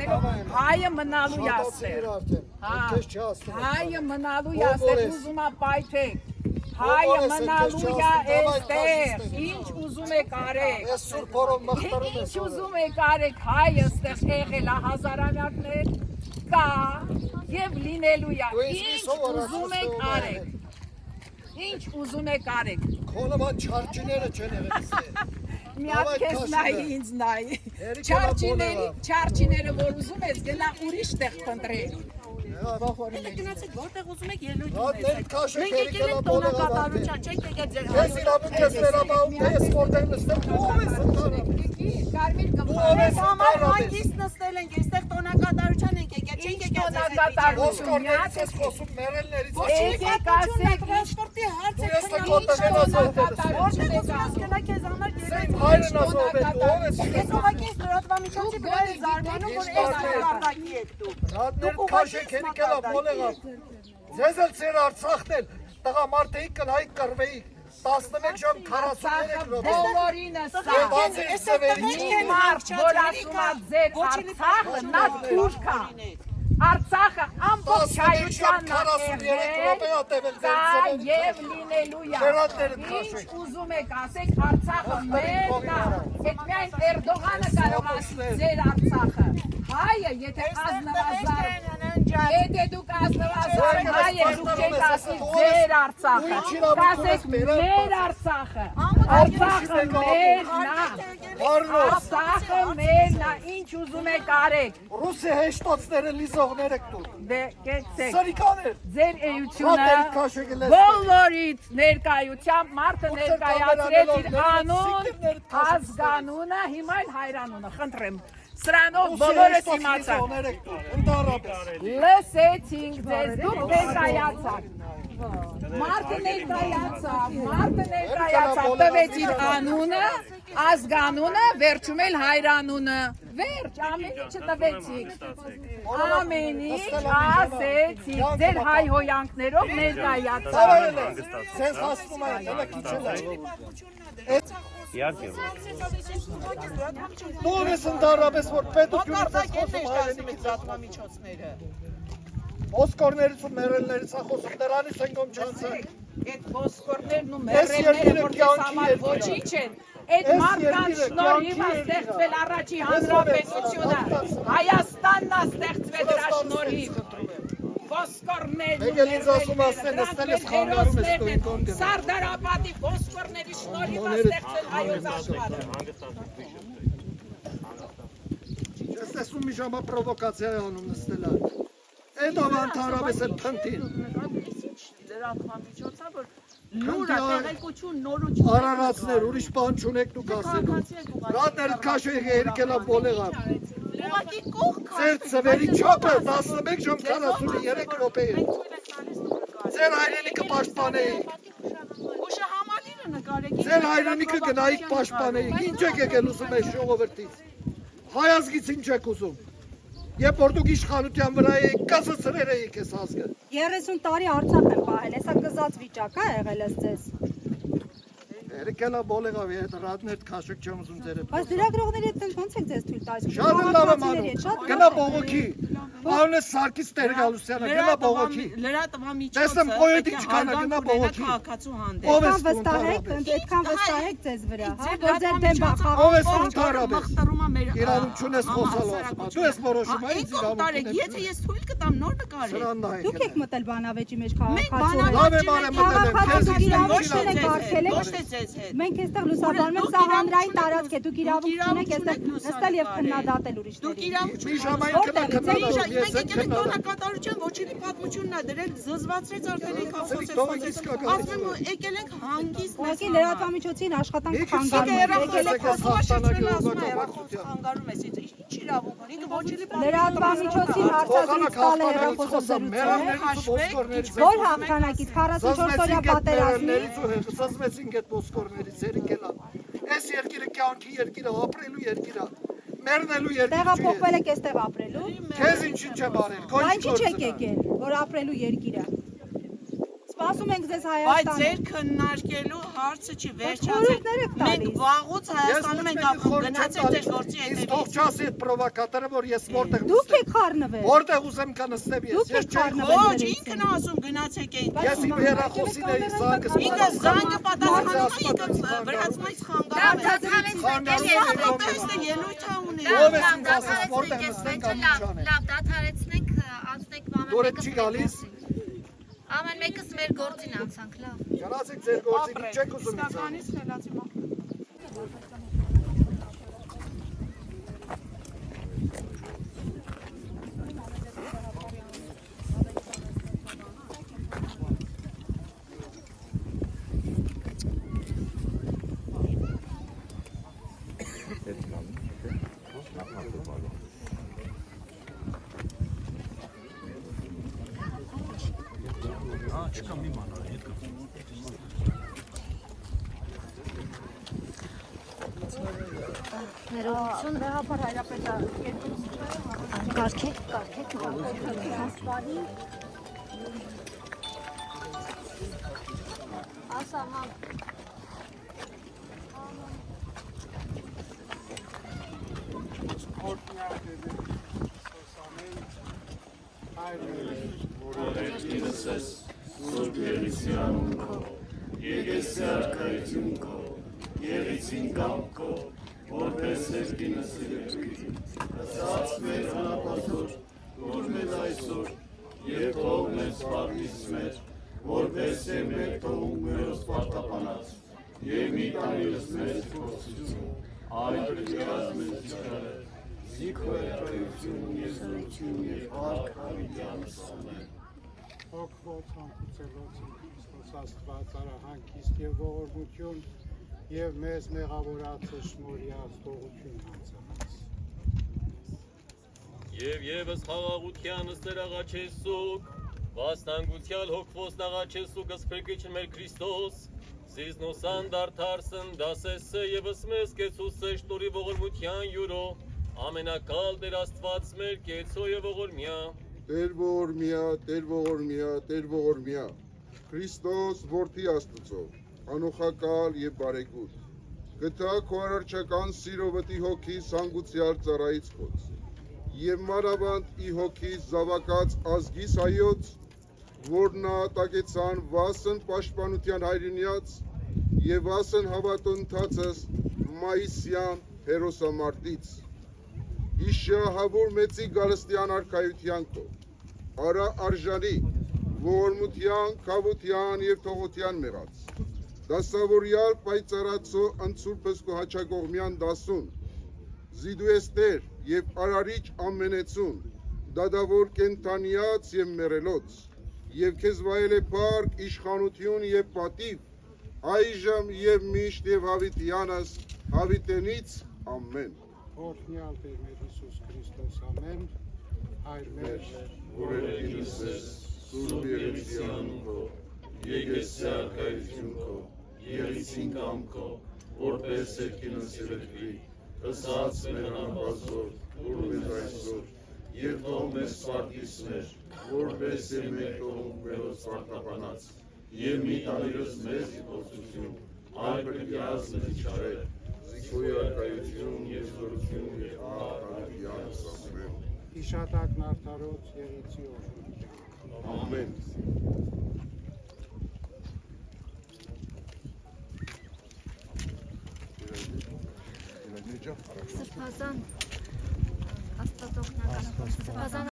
հողանքներով հայը մնալու է այստեղ։ Հայը մնալու է այստեղ, ուզում է պայթեք։ Հայը մնալու է այստեղ, ինչ ուզում եք արեք։ Ինչ ուզում եք արեք, հայը այստեղ եղել է հազարամյակներ, կա եւ լինելու է։ Ինչ ուզում եք արեք։ Ինչ ուզում եք արեք։ Քոնավան չարչիները չեն եղել այստեղ։ Մի հատ քեզ նայի, ինձ նայի։ Չարչիները, որ ուզում ես, գնա ուրիշ տեղ փնտրել։ Եթե գնացեք որտեղ ուզում եք ելույթ ունեցեք։ Մենք եկել ենք տոնակատարության, չեք եկել ձեր Ես իրավունք ես վերաբաղում, թե ես որտեղ նստեմ, ով ես ընդհանրապես։ Կարմիր Ես համար հանգիստ նստել ենք, այստեղ տոնակատարության ենք եկել, չենք եկել ձեր Ոսկորներից ես խոսում մերելներից։ Եկեք ասեք, տրանսպորտի հարց է Որտեղ ուզում ես գնա քեզ համար հայրն ասողվելու, ով ես Ես ուղղակի լրատվամիջոցի վրա եմ զարմանում, որ այս նկատակի եք դուք։ Ռադներ քաշեք հենիկելա բոլեղա։ Ձեզ էլ ծեր Արցախն էլ տղամարդեիք կնայիք կռվեիք 11 ժամ 43 րոպե։ բոլորինը սա։ Մի մարդ, որ ասում է ձեր Արցախը, նա թուրք է։ Արցախը ամբողջ հայությանն է եւ լինելու է։ Ինչ ուզում եք ասեք, Արցախը մերն է։ Այդ միայն Էրդողանը կարող ասի ձեր Արցախը։ Հայը, եթե ազնվազար, եթե դուք ազնվազար հայ եք, դուք չեք ասի ձեր Արցախը։ Կասեք մեր Արցախը։ Արցախը մերն է։ Արցախը մերն է, ինչ ուզում եք արեք։ Ռուսի հեշտոցները լիզողներ եք դուք։ Դե կեցեք։ Սրիկաներ։ Ձեր էությունը բոլորից ներկայությամբ մարդը ներկայացրեց իր անուն, ազգանունը, հիմա էլ հայրանունը, խնդրեմ։ Սրանով բոլորս իմացան։ Լսեցինք ձեզ, դուք ներկայացաք։ Մարդը ներկայացավ, տվեց իր անունը, ազգանունը, վերջում էլ հայրանունը։ Վերջ, ամեն ինչը տվեցիք։ Ամեն ինչ ասեցիք, ձեր հայ հոյանքներով ներկայացավ։ Սենց հասնում է, ելը քիչ Նոր ես ընդառապես, որ պետությունից ես խոսում հայրենիքից լրատվամիջոցները։ Ոսկորներից ու մերելներից է խոսում, դրանից են գոմ չանցը։ Այդ ոսկորներն ու մերելները, որ ես համար ոչինչ են, այդ մարդկանց շնորհիվ է ստեղծվել առաջի հանրապետությունը, Հայաստանն է ստեղծվել դրա շնորհիվ։ Ոսկորներն ու մերելները, Սարդարապատի ոսկորների շնորհիվ է ստեղծվել հայոց աշխարհը։ Ես տեսնում մի ժամա պրովոկացիա է անում նստելա։ Այդ ով ընդհանրապես է փնտին։ Լրատվամիջոցը, որ նորը տեղեկություն նորություն Արարածներ, ուրիշ բան չունեք դուք ասելու։ Ռադներ քաշեք երիկելա բոլեղա։ ուղղակի կողք Ձեր ծվերի չափը 11 ժամ 43 րոպե է։ Ձեր հայրենիքը պաշտպանեիք։ ուշը համալիրը նկարեք։ Ձեր հայրենիքը գնայիք պաշտպանեիք։ Ինչ եք եկել ուզում եք ժողովրդից։ Հայ ազգից ինչ եք ուզում։ Երբ որ դուք իշխանության վրա եք, կասացրեր եք այս ազգը։ 30 տարի Արցախ եմ պահել, հեսա գզած վիճակ է եղել ես ձեզ։ Երիկելա բոլեղավ է, ռադներ քաշեք չեմ ուզում ձեր հետ։ Բայց լրագրողների հետ ոնց եք ձեզ թույլ տալիս։ Շատ լավ եմ անում։ Գնա բողոքի։ Պարոն Սարգիս Տեր-Գալստյանը գնա բողոքի։ Լրատվամիջոցը Տեսեմ պոետի չկան, գնա բողոքի։ Քաղաքացու հանդեպ։ Ով է Վստահեք, այդքան վստահեք ձեզ վրա, հա, որ ձեր դեմ Ով է բախավ։ ընդհանրապես։ Մխտարում է մեր Իրավունք չունես խոսալու ասում։ Դու ես որոշում, այս իրավունքը։ Եթե ես թույլ կտամ նոր նկարել։ Սրանն է։ Դուք եք մտել բանավեճի մեջ Լավ քաղաքացու։ եմ արել մտել եմ, քեզ Քաղաքացու իրավունքներ եք արգելել։ Ոչ թե ձեզ հետ։ Մենք այստեղ լուսաբանում ենք, սա հանրային տարածք է, դուք իրավունք չունեք այստեղ նստել եւ քննադատել Դուք ուրիշներին։ իրավունք Մի ժամային քննադատում ես Մենք եկել ենք քննադատում։ տոնակատարության ոչինի պատմությունն է դրել, զզվացրեց արդեն եք ասում եկել ենք հանգիստ Ուղղակի լրատվամիջոցին աշխատանք խանգարում ես, ինչ իրավունք ունի, ոչինի լրատվամիջոցին հարցազրույց տալ է հեռախոսազրույցը։ Որ հաղթանակից 44-օրյա պատերազմից Սազմեցինք այդ ոսկորներից երիկելա։ Այս երկիրը կյանքի երկիրը, ապրելու երկիրը, մեռնելու երկիր չի։ տեղափոխվել եք այստեղ ապրելու։ Քեզ ինչ է բարել։ Բայց ինչ եք եկել, որ ապրելու երկիրը։ Սպասում ենք ձեզ Բայց Հայաստանում։ ձեր քննարկելու հարցը չի խորհուրդներ եք վերջացել։ Մենք տալիս։ վաղուց Հայաստանում ենք ապրում, գնացեք ձեր գործի Իսկ հետևից։ թող չասի այդ պրովոկատորը, որ ես որտեղ Դուք նստեմ։ եք խառնվել։ Որտեղ ուզեմ կանստեմ ես։ Դուք Ես եք չեմ խառնվել։ Ոչ, ինքն ասում գնացեք այդ։ Ես իմ հեռախոսին էի զանգը Ինքը զանգը պատասխանում է, ինքը վրացմայից խանգարում է։ Տեսնե ելույթ է ունի։ Ով է ինձ ասես որտեղ նստեմ կամ ինչ անեմ։ Լավ, դադարեցնենք, անցնենք Դուրը չի գալիս։ Ամեն մեկս մեր գործին անցանք, լավ։ Գնացեք ձեր գործին, ինչ եք ուզում ինձ անել։ Իսկականից խելացի մա։ Ներողություն, Հապար հայրապետա։ կարգեք։ Ասա, հա։ Հոգվոց հանգուցելոց Քրիստոս Աստված արահանքիստ եւ ողորմություն եւ մեզ մեղավորացը շնորհյալ թողություն հանձնած։ Եվ եւս խաղաղությանս Տեր աղաչեսուկ, վաստանգության հոգվոս աղաչեսուկ ըսպրկիչն մեր Քրիստոս, զիզնոսան դարդարսն դասեսը եւս մեզ կեցուսը շնորհի ողորմության յուրո, ամենակալ Տեր Աստված մեր կեցո եւ ողորմյա։ Տեր ողորմյա, Տեր ողորմյա, Տեր ողորմյա, Քրիստոս որդի Աստծո, անոխակալ եւ բարեգութ, գտա քո արարչական սիրո վտի հոգի սանգուցյալ ծառայից խոց, եւ մանավանդ ի հոգի զավակած ազգիս հայոց, որնա տակեցան վասն պաշտպանության հայրենյաց եւ վասն հավատընթացս մայիսյան հերոսամարտից, իշահավոր մեծի գալստյան արքայության քո, արա արժանի, ողորմության, քավության եւ թողության մեղած, դասավորյալ պայծառացո անցուրպս քո հաճակողմյան դասուն, զիդու ես Տեր եւ արարիչ ամենեցուն, դադավոր կենթանյաց եւ մերելոց, եւ քեզ վայել է փառք, իշխանություն եւ պատիվ, այժմ եւ միշտ եւ հավիտյանս, հավիտենից ամեն։ Օրհնյալ Տեր մեր Հիսուս Քրիստոս ամեն, Հայր մեր, որ ելինս ես, սուրբ երեսյան քո, եկես արքայություն քո, երեսին կամ քո, որպես երկինս երգրի, ըսած մեր անբազոր, որ մեզ այսօր, եւ թող մեզ սպարտիս մեր, որպես մենք թողում մերոց սպարտապանած, եւ մի տանիրս մեզ իպոստություն, այլ պրկյաս մեզ իչարել, զիքոյ արքայություն եւ զորություն եւ աղավյանս ամեն։ Իշատակն արդարոց Երեցի օրհնություն։ Ամեն։ Սրբազան, Աստված օգնական, Սրբազան